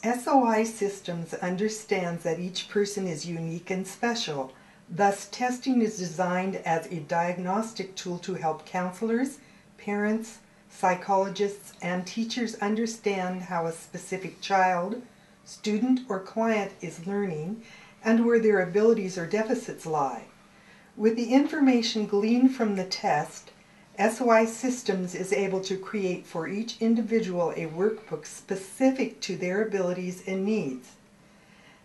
SOI Systems understands that each person is unique and special. Thus, testing is designed as a diagnostic tool to help counselors, parents, psychologists, and teachers understand how a specific child, student, or client is learning and where their abilities or deficits lie. With the information gleaned from the test, SOI Systems is able to create for each individual a workbook specific to their abilities and needs.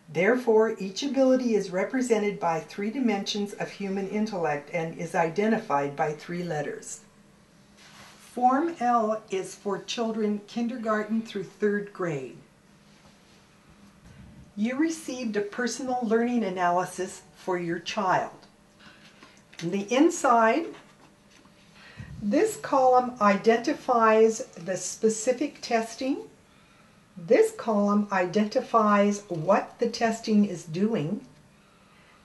Therefore, each ability is represented by 3 dimensions of human intellect and is identified by 3 letters. Form L is for children kindergarten through 3rd grade. You received a personal learning analysis for your child. On the inside, this column identifies the specific testing. This column identifies what the testing is doing.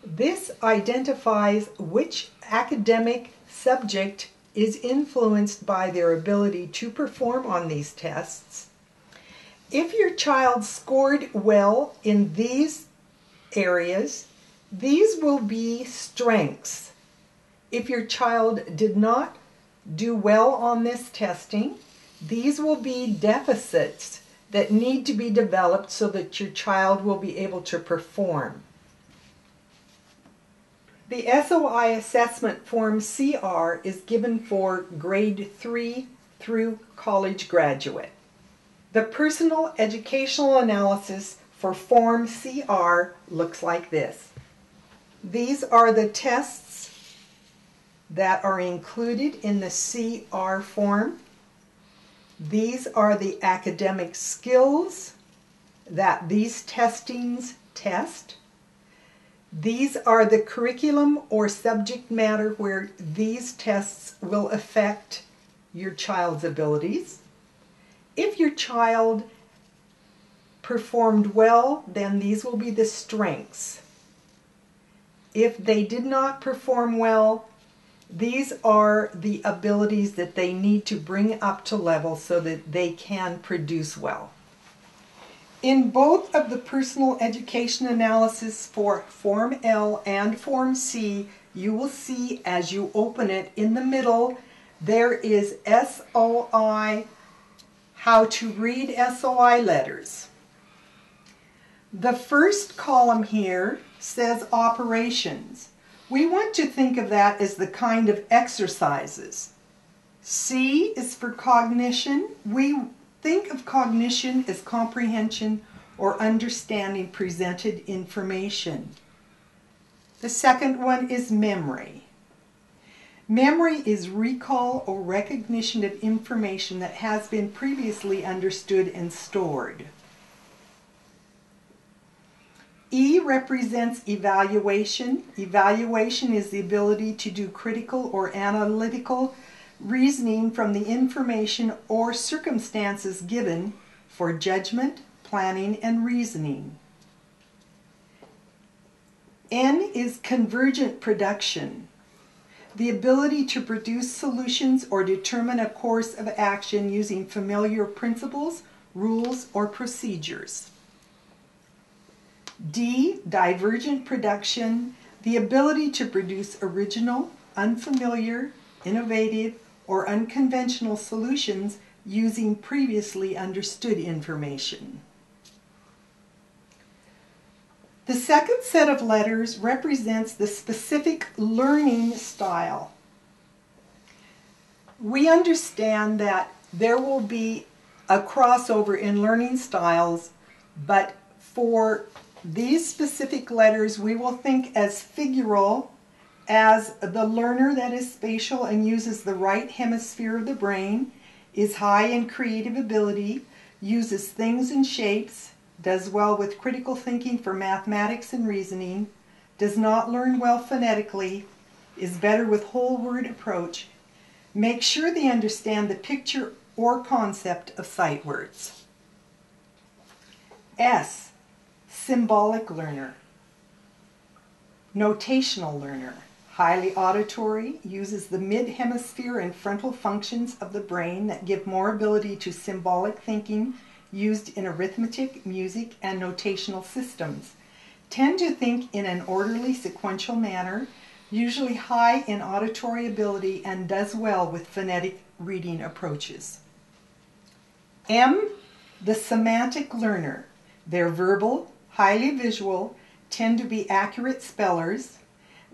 This identifies which academic subject is influenced by their ability to perform on these tests. If your child scored well in these areas, these will be strengths. If your child did not do well on this testing, these will be deficits that need to be developed so that your child will be able to perform. The SOI assessment form CR is given for grade 3 through college graduate. The personal educational analysis for form CR looks like this. These are the tests that are included in the CR form. These are the academic skills that these testings test. These are the curriculum or subject matter where these tests will affect your child's abilities. If your child performed well, then these will be the strengths. If they did not perform well, these are the abilities that they need to bring up to level so that they can produce well. In both of the personal education analysis for Form L and Form C, you will see as you open it in the middle, there is SOI, how to read SOI letters. The first column here says operations. We want to think of that as the kind of exercises. C is for cognition. We think of cognition as comprehension or understanding presented information. The second one is memory. Memory is recall or recognition of information that has been previously understood and stored. E represents evaluation. Evaluation is the ability to do critical or analytical reasoning from the information or circumstances given for judgment, planning, and reasoning. N is convergent production. The ability to produce solutions or determine a course of action using familiar principles, rules, or procedures. D, divergent production, the ability to produce original, unfamiliar, innovative, or unconventional solutions using previously understood information. The second set of letters represents the specific learning style. We understand that there will be a crossover in learning styles, but for these specific letters we will think as figural, as the learner that is spatial and uses the right hemisphere of the brain, is high in creative ability, uses things and shapes, does well with critical thinking for mathematics and reasoning, does not learn well phonetically, is better with whole word approach. Make sure they understand the picture or concept of sight words. S, symbolic learner. Notational learner. Highly auditory, uses the mid-hemisphere and frontal functions of the brain that give more ability to symbolic thinking used in arithmetic, music, and notational systems. Tend to think in an orderly, sequential manner, usually high in auditory ability, and does well with phonetic reading approaches. M, the semantic learner. They're verbal, highly visual, tend to be accurate spellers.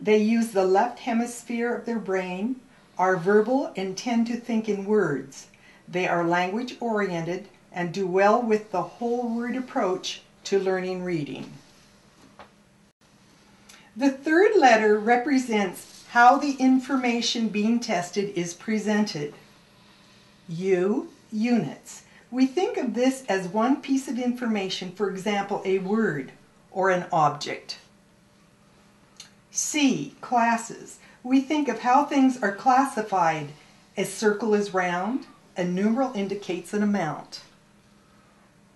They use the left hemisphere of their brain, are verbal, and tend to think in words. They are language-oriented and do well with the whole word approach to learning reading. The third letter represents how the information being tested is presented. U, units. We think of this as one piece of information, for example, a word or an object. C, classes. We think of how things are classified. A circle is round, a numeral indicates an amount.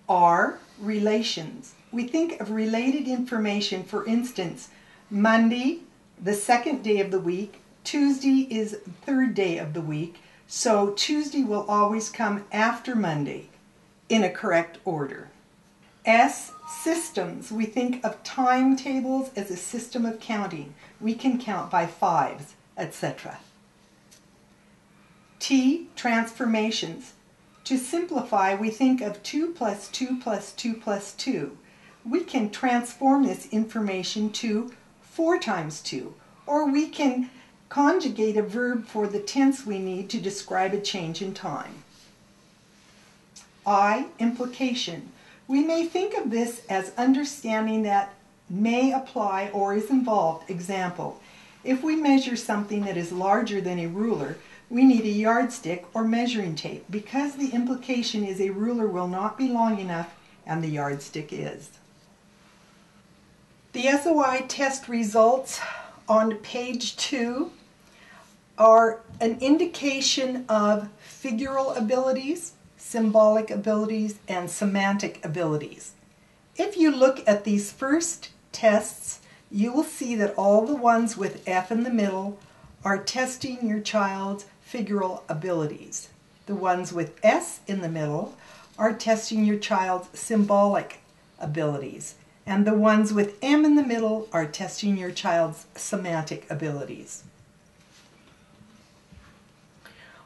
R, relations. We think of related information, for instance, Monday, the second day of the week, Tuesday is the third day of the week, so Tuesday will always come after Monday in a correct order. S, systems. We think of timetables as a system of counting. We can count by fives, etc. T, transformations. To simplify, we think of 2 plus 2 plus 2 plus 2. We can transform this information to 4 times 2, or we can conjugate a verb for the tense we need to describe a change in time. I, implication. We may think of this as understanding that may apply or is involved. Example, if we measure something that is larger than a ruler, we need a yardstick or measuring tape, because the implication is a ruler will not be long enough and the yardstick is. The SOI test results on page 2 are an indication of figural abilities, symbolic abilities, and semantic abilities. If you look at these first tests, you will see that all the ones with F in the middle are testing your child's figural abilities. The ones with S in the middle are testing your child's symbolic abilities. And the ones with M in the middle are testing your child's semantic abilities.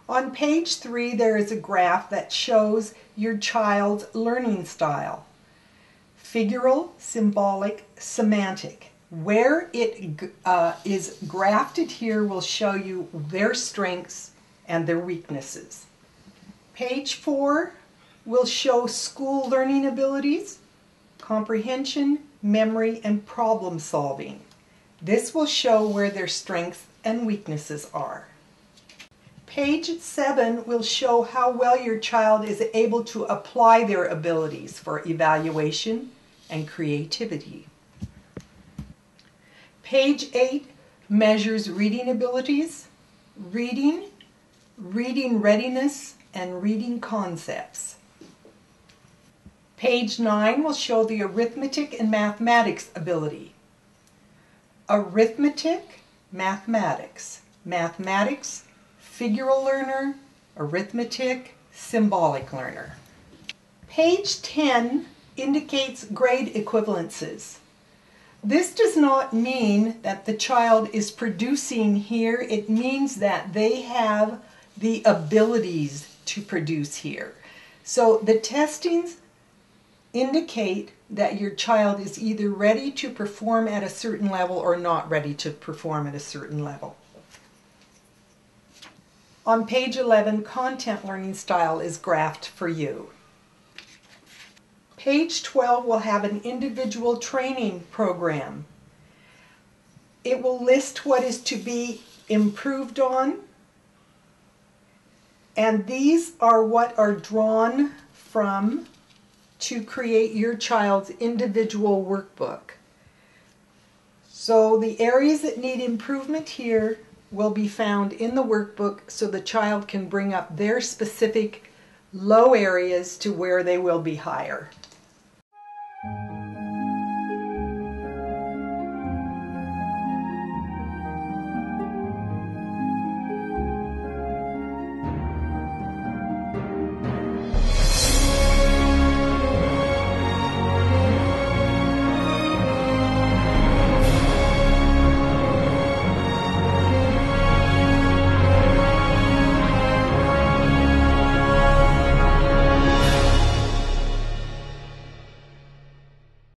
On page 3, there is a graph that shows your child's learning style. Figural, symbolic, semantic. Where it is grafted here will show you their strengths and their weaknesses. Page 4 will show school learning abilities, comprehension, memory, and problem solving. This will show where their strengths and weaknesses are. Page 7 will show how well your child is able to apply their abilities for evaluation and creativity. Page 8 measures reading abilities, reading readiness, and reading concepts. Page 9 will show the arithmetic and mathematics ability. Arithmetic, mathematics. Mathematics, figural learner. Arithmetic, symbolic learner. Page 10 indicates grade equivalences. This does not mean that the child is producing here. It means that they have the abilities to produce here. So the testings indicate that your child is either ready to perform at a certain level or not ready to perform at a certain level. On page 11, content learning style is graphed for you. Page 12 will have an individual training program. It will list what is to be improved on, and these are what are drawn from to create your child's individual workbook. So the areas that need improvement here will be found in the workbook so the child can bring up their specific low areas to where they will be higher.